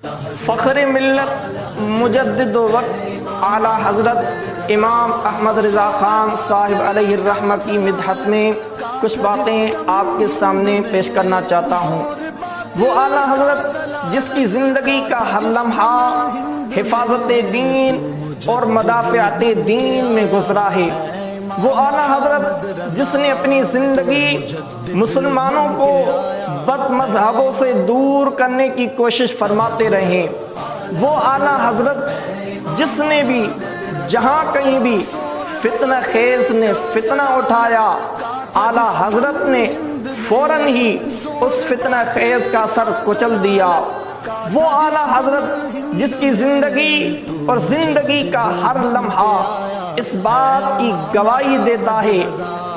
فخر ملت مجدد وقت اعلیٰ حضرت امام احمد رضا خان صاحب علیہ الرحمہ کی مدحت میں کچھ باتیں آپ کے سامنے پیش کرنا چاہتا ہوں۔ وہ اعلیٰ حضرت جس کی زندگی کا ہر لمحہ حفاظت دین اور مدافعت دین میں گزرا ہے، وہ اعلیٰ حضرت جس نے اپنی زندگی مسلمانوں کو بد مذہبوں سے دور کرنے کی کوشش فرماتے رہے، وہ اعلیٰ حضرت جس نے بھی جہاں کہیں بھی فتنہ خیز نے فتنہ اٹھایا، اعلیٰ حضرت نے فوراً ہی اس فتنہ خیز کا سر کچل دیا، وہ اعلیٰ حضرت جس کی زندگی اور زندگی کا ہر لمحہ اس بات کی گواہی دیتا ہے،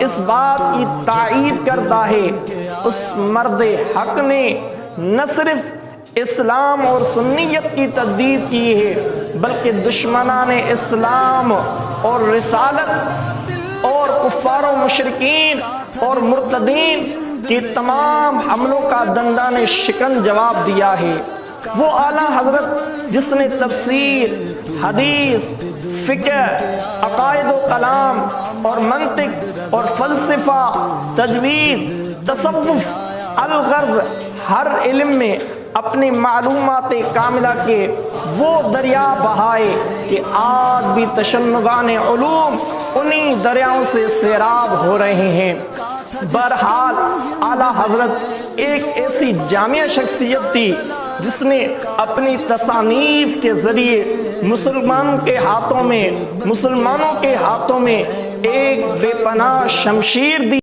اس بات کی تائید کرتا ہے، اس مرد حق نے نہ صرف اسلام اور سنیت کی تجدید کی ہے بلکہ دشمنان اسلام اور رسالت اور کفار و مشرکین اور مرتدین کی تمام حملوں کا دندان شکن جواب دیا ہے، وہ اعلیٰ حضرت جس نے تفسیر، حدیث، فقہ، عقائد و کلام اور منطق اور فلسفہ، تجوید، تصوف، الغرض ہر علم میں اپنی معلومات کاملہ کے وہ دریا بہائے کہ آج بھی تشنگان علوم انہی دریاؤں سے سیراب ہو رہے ہیں۔ بہرحال اعلیٰ حضرت ایک ایسی جامع شخصیت تھی جس نے اپنی تصانیف کے ذریعے مسلمانوں کے ہاتھوں میں ایک بے پناہ شمشیر دی۔